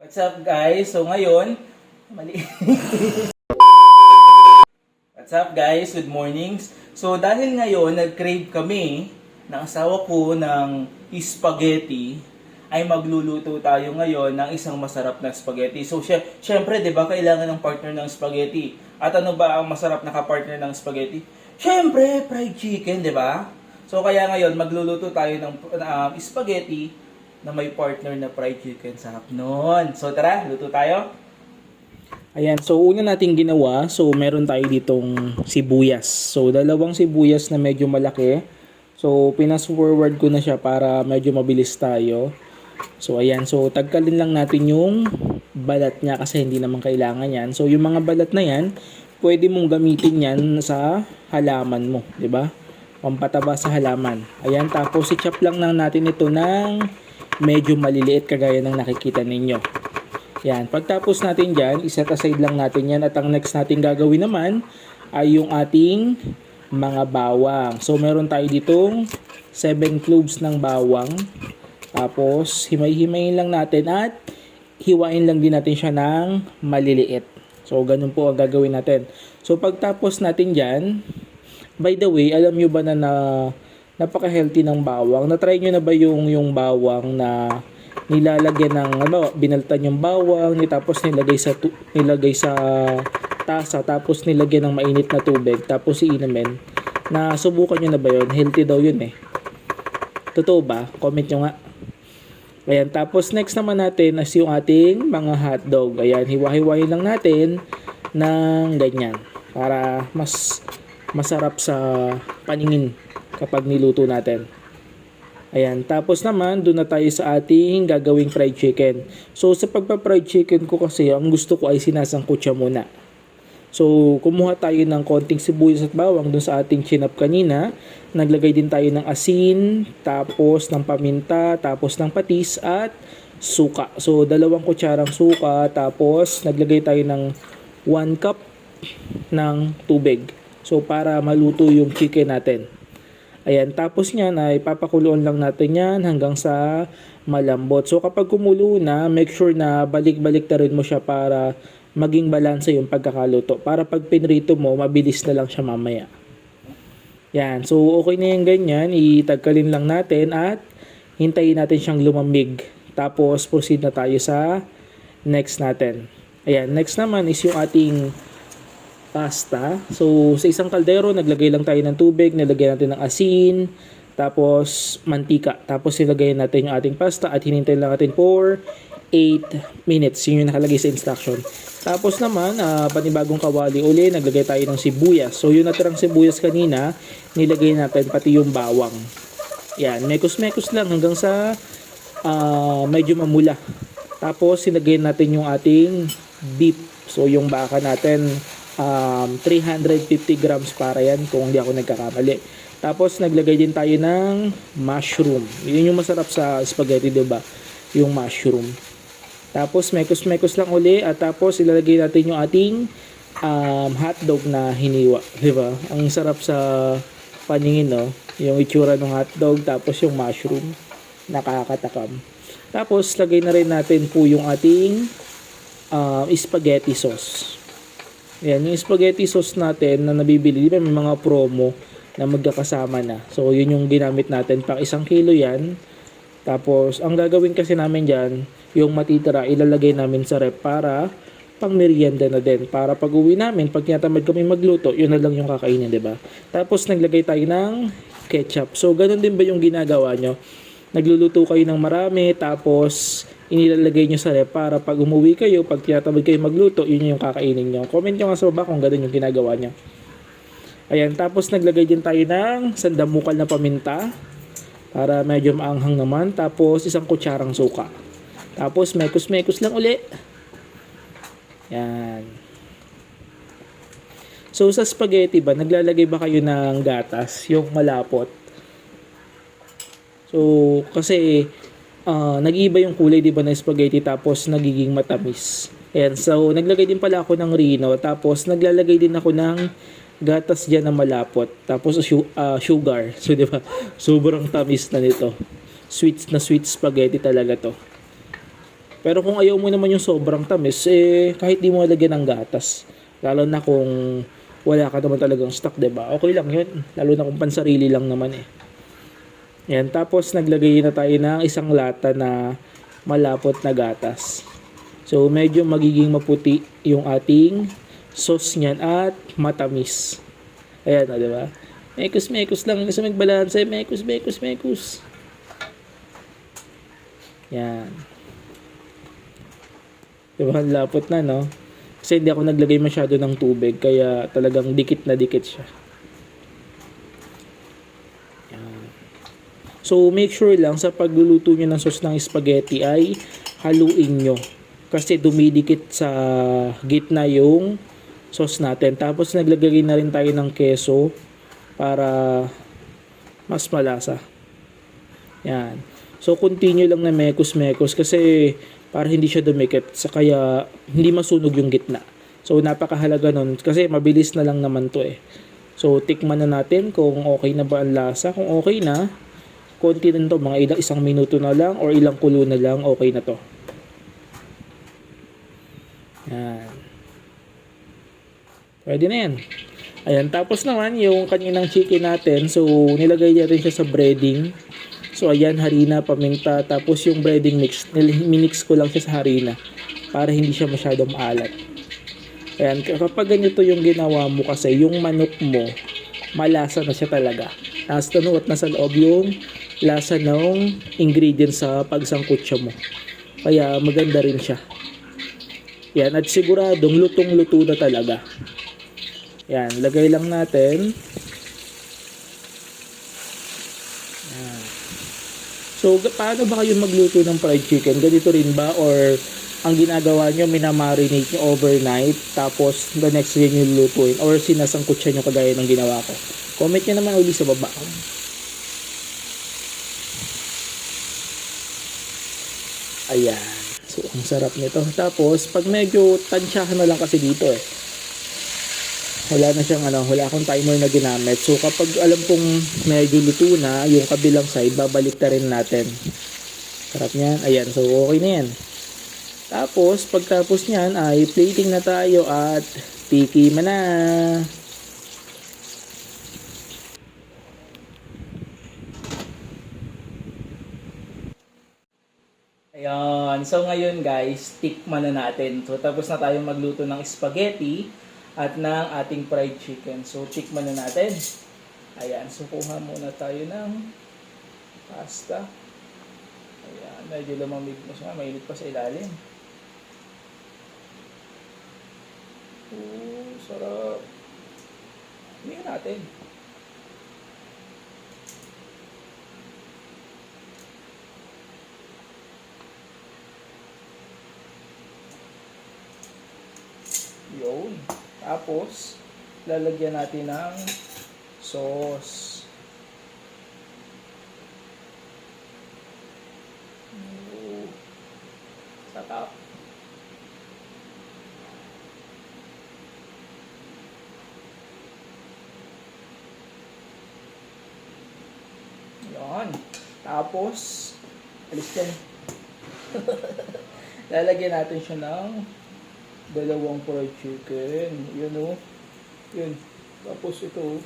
What's up guys? So ngayon, mali. What's up guys? Good mornings. So dahil ngayon nag-crave kami ng asawa ko ng spaghetti, ay magluluto tayo ngayon ng isang masarap na spaghetti. So syempre, 'di ba, kailangan ng partner ng spaghetti. At ano ba ang masarap na ka-partner ng spaghetti? Syempre, fried chicken, 'di ba? So kaya ngayon magluluto tayo ng spaghetti na may partner na fried chicken. Sarap nun. So tara, luto tayo. Ayan, so una nating ginawa, so meron tayo ditong sibuyas. So dalawang sibuyas na medyo malaki. So pinas forward ko na siya para medyo mabilis tayo. So ayan, so tagkalin lang natin yung balat niya kasi hindi naman kailangan yan. So yung mga balat na yan, pwede mong gamitin yan sa halaman mo, 'di ba? Pampataba sa halaman. Ayan, tapos i-chop lang natin ito ng medyo maliliit kagaya ng nakikita ninyo. Yan. Pagtapos natin dyan, iset aside lang natin yan. At ang next natin gagawin naman ay yung ating mga bawang. So, meron tayo ditong 7 cloves ng bawang. Tapos, himay-himayin lang natin at hiwain lang din natin siya ng maliliit. So, ganun po ang gagawin natin. So, pagtapos natin dyan, by the way, alam nyo ba na napaka-healthy ng bawang? Na-try nyo na ba yung bawang na nilalagyan ng binaltan yung bawang, tapos nilagay sa tasa, tapos nilagyan ng mainit na tubig, tapos iinumin? Na subukan nyo na ba yun? Healthy daw yun eh. Totoo ba? Comment nyo nga. Ayan, tapos next naman natin is yung ating mga hotdog. Ayan, hiwa-hiwain lang natin ng ganyan para mas masarap sa paningin kapag niluto natin. Ayan, tapos naman doon na tayo sa ating gagawing fried chicken. So sa pagpa-fried chicken ko kasi, ang gusto ko ay sinasangkot siya muna. So kumuha tayo ng konting sibuyas at bawang doon sa ating chinap kanina. Naglagay din tayo ng asin, tapos ng paminta, tapos ng patis at suka. So 2 kutsarang suka, tapos naglagay tayo ng 1 cup ng tubig. So para maluto yung chicken natin. Ayan, tapos niyan ay papakuloan lang natin yan hanggang sa malambot. So kapag kumulo na, make sure na balik-balik na rin mo siya para maging balanse yung pagkakaluto. Para pag pinrito mo, mabilis na lang siya mamaya. Yan, so okay na yung ganyan. Itagkalin lang natin at hintayin natin siyang lumamig. Tapos proceed na tayo sa next natin. Ayan, next naman is yung ating pasta. So, sa isang kaldero, naglagay lang tayo ng tubig, nilagay natin ng asin, tapos mantika. Tapos nilagay natin yung ating pasta at hinintay lang natin for 8 minutes. Yun yung nakalagay sa instruction. Tapos naman, panibagong kawali uli, naglagay tayo ng sibuyas. So, yung natirang sibuyas kanina, nilagay natin pati yung bawang. Yan, mekos-mekos lang hanggang sa medyo mamula. Tapos, nilagay natin yung ating beef. So, yung baka natin, 350 grams para yan kung hindi ako nagkakamali. Tapos naglagay din tayo ng mushroom. Yun yung masarap sa spaghetti, diba? Yung mushroom. Tapos mekos-mekos lang uli at tapos ilalagay natin yung ating hotdog na hiniwa, diba? Ang sarap sa paningin, no? Yung itsura ng hotdog tapos yung mushroom. Nakakatakam. Tapos lagay na rin natin po yung ating spaghetti sauce. Yan, yung spaghetti sauce natin na nabibili, di ba may mga promo na magkakasama na. So, yun yung ginamit natin. Pang 1 kilo yan. Tapos, ang gagawin kasi namin dyan, yung matitira, ilalagay namin sa rep para pang merienda na din. Para pag uwi namin, pag tinatamad kami magluto, yun na lang yung kakainin, di ba? Tapos, naglagay tayo ng ketchup. So, ganun din ba yung ginagawa nyo? Nagluluto kayo ng marami, tapos inilalagay nyo sa rep para pag umuwi kayo, pag tinatamad kayo magluto, yun yung kakainin nyo. Comment nyo nga sa baba kung ganun yung ginagawa nyo. Ayan, tapos naglagay din tayo ng sandamukal na paminta para medyo maanghang naman. Tapos 1 kutsarang suka. Tapos mekos-mekos lang uli. Yan. So sa spaghetti ba, naglalagay ba kayo ng gatas, yung malapot? So kasi nag-iba yung kulay, di ba, ng spaghetti tapos nagiging matamis. Ayan, so naglagay din pala ako ng Rino, tapos naglalagay din ako ng gatas dyan na malapot, tapos sugar. So di ba, sobrang tamis na nito. Sweet na sweet spaghetti talaga to. Pero kung ayaw mo naman yung sobrang tamis, kahit di mo lagyan ng gatas. Lalo na kung wala ka naman talagang stock, 'di ba? Okay lang 'yun. Lalo na kung pansarili lang naman eh. Yan, tapos naglagay na tayo ng isang lata na malapot na gatas. So, medyo magiging maputi yung ating sauce niyan at matamis. Ayan, o, diba? Mekos lang sa magbalanse. Mekos. Yan. Diba, lapot na, no? Kasi hindi ako naglagay masyado ng tubig, kaya talagang dikit na dikit siya. So, make sure lang sa pagluluto nyo ng sauce ng spaghetti ay haluin nyo. Kasi dumidikit sa gitna yung sauce natin. Tapos, naglagay na rin tayo ng keso para mas malasa. Yan. So, continue lang na mekos-mekos kasi para hindi siya dumikit. Kaya, hindi masunog yung gitna. So, napakahalaga nun kasi mabilis na lang naman to eh. So, tikman na natin kung okay na ba ang lasa. Kung okay na, konti na to, mga isang minuto na lang or ilang kulo na lang, okay na to. Yan. Pwede na yan. Ayan, tapos naman yung kaninang chicken natin, so nilagay natin siya sa breading. So ayan, harina, paminta, tapos yung breading mix, minix ko lang siya sa harina para hindi siya masyadong maalat. Ayan, kapag ganito yung ginawa mo kasi, yung manok mo, malasa na siya talaga. Nasa loob yung lasa ng ingredients sa pagsangkutsa mo. Kaya maganda rin siya. Yan, at siguradong lutong-luto na talaga. Yan, lagay lang natin. Yan. So, paano ba kayo magluto ng fried chicken? Ganito rin ba? Or ang ginagawa nyo, minamarinate nyo overnight, tapos the next day nyo lulutuin? Or sinasangkutsa nyo kagaya ng ginawa ko? Comment nyo naman uli sa baba. Ayan. So, ang sarap nito. Tapos, pag medyo tansyahan na lang kasi dito eh. Wala akong timer na ginamit. So, kapag alam kong medyo luto na, yung kabilang side, babalik na rin natin. Sarap niyan. Ayan. So, okay na yan. Tapos, pagtapos niyan, ay plating na tayo at tikiman na. Ayan. So ngayon guys, tikman na natin. So tapos na tayo magluto ng spaghetti at ng ating fried chicken. So tikman na natin. Ayan. So kuha muna tayo ng pasta. Ayan. Medyo lumamig na siya. Mainit pa sa ilalim. Sarap. Tingnan natin. Yun. Tapos, lalagyan natin ng sauce. Sarap. Yan. Tapos, alis yan. Lalagyan natin siya ng dalawang fried chicken. Yun o. Yun. Tapos ito.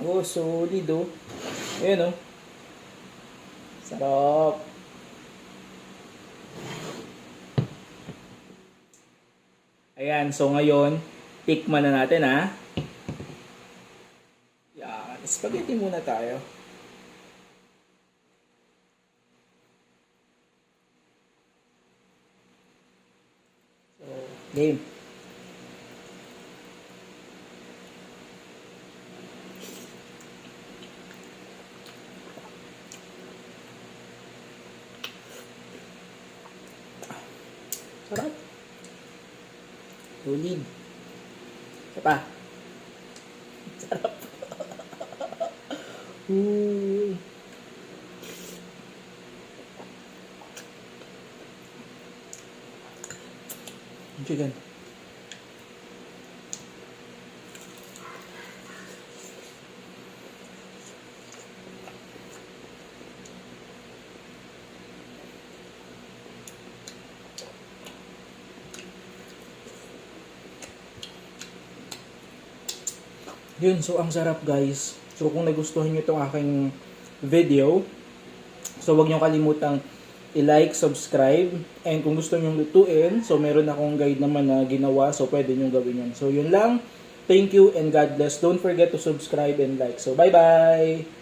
Oh, solid o. Ayan o. Sarap. Ayan. So ngayon, tikman na natin ha. Yan. Spaghetti muna tayo. Game. Sarap. Tulid. Isa pa. Sarap. Chicken. Yun, so ang sarap guys. So kung nagustuhan nyo itong aking video, so wag nyo kalimutang i-like, subscribe, and kung gusto nyo lutuin, so meron akong guide naman na ginawa, so pwede nyo gawin yun. So yun lang, thank you and God bless. Don't forget to subscribe and like. So bye bye!